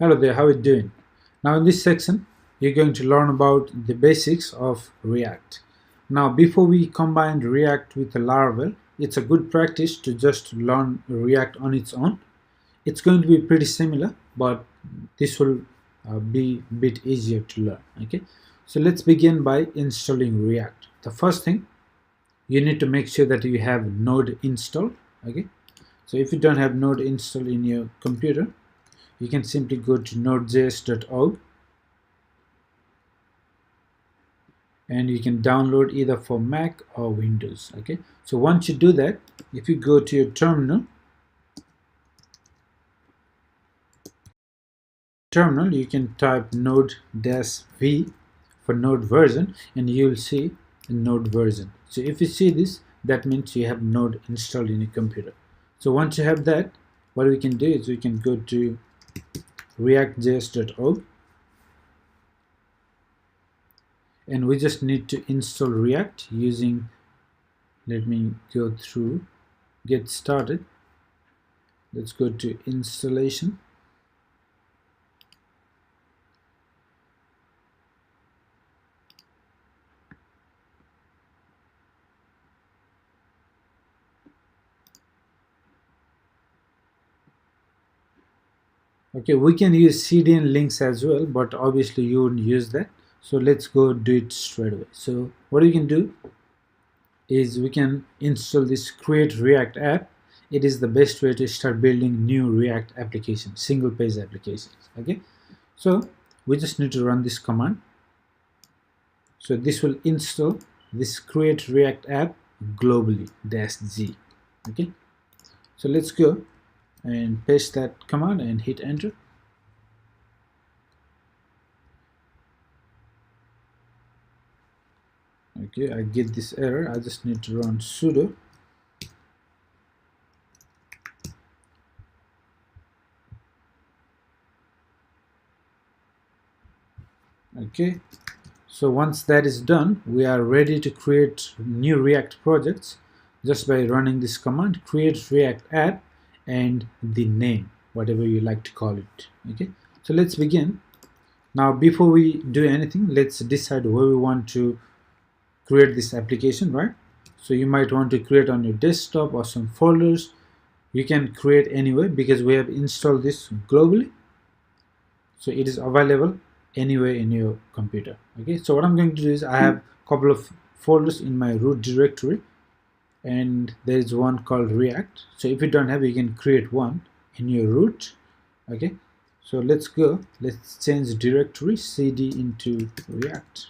Hello there, how are you doing? Now in this section, you're going to learn about the basics of React. Now before we combine React with Laravel, it's a good practice to just learn React on its own. It's going to be pretty similar, but this will be a bit easier to learn. Okay, so let's begin by installing React. The first thing, you need to make sure that you have Node installed. Okay, so if you don't have Node installed in your computer, you can simply go to nodejs.org and you can download either for Mac or Windows. Okay, so once you do that, if you go to your terminal, you can type node-v for node version and you will see a node version. So if you see this, that means you have Node installed in your computer. So once you have that, what we can do is we can go to reactjs.org and we just need to install React using, let me go through get started. Let's go to installation. Okay, we can use CDN links as well, but obviously you wouldn't use that. So let's go do it straight away. So what we can do is we can install this create React app. It is the best way to start building new React applications, single page applications. Okay, so we just need to run this command. So this will install this create React app globally -z. Okay, so let's go and paste that command and hit enter. Okay, I get this error. I just need to run sudo okay. So once that is done, we are ready to create new React projects just by running this command create React app and the name, whatever you like to call it. Okay, so let's begin. Now before we do anything, let's decide where we want to create this application, right? So you might want to create on your desktop or some folders. You can create anywhere because we have installed this globally, so it is available anywhere in your computer. Okay, so what I'm going to do is I have a couple of folders in my root directory and there is one called React. So if you don't have, you can create one in your root. Okay, so let's change directory cd into React,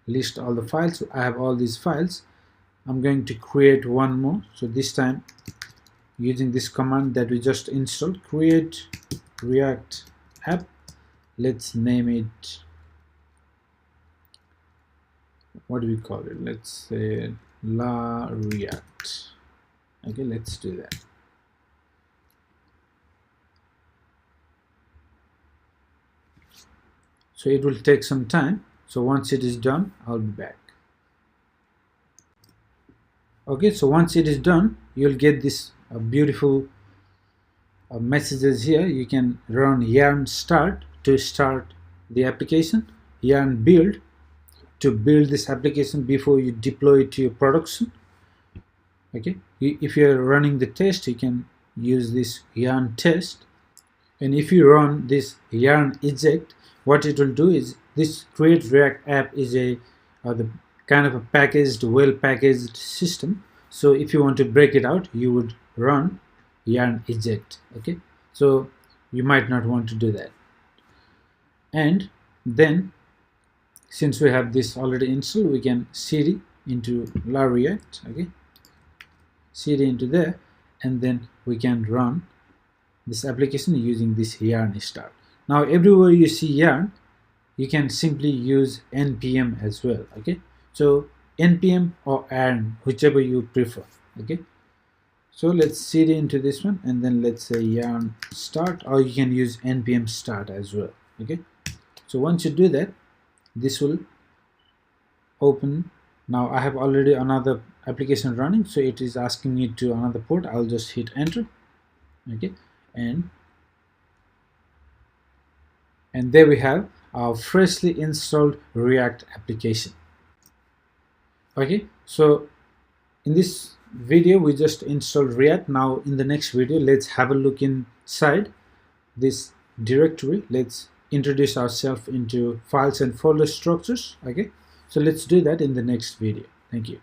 list all the files. I have all these files. I'm going to create one more, so this time using this command that we just installed, create React app. Let's name it, what do we call it? Let's say La React. Okay, let's do that. So it will take some time. So once it is done, I'll be back. Okay, so once it is done, you'll get this beautiful messages here. You can run yarn start to start the application, yarn build to build this application before you deploy it to your production. Okay, if you're running the test, you can use this yarn test, and if you run this yarn eject, what it will do is this create React app is the kind of a packaged, well packaged system. So if you want to break it out, you would run yarn eject. Okay, so you might not want to do that. And then since we have this already installed, we can cd into La React. Okay, cd into there, and then we can run this application using this yarn start. Now everywhere you see yarn, you can simply use npm as well. Okay, so npm or yarn, whichever you prefer. Okay, so let's cd into this one and then let's say yarn start, or you can use npm start as well. Okay, so once you do that, this will open. Now I have already another application running, so it is asking me to another port. I'll just hit enter. Okay, and And there we have our freshly installed React application. Okay, so in this video we just installed React. Now in the next video, let's have a look inside this directory. Let's introduce ourselves into files and folder structures. Okay, so let's do that in the next video. Thank you.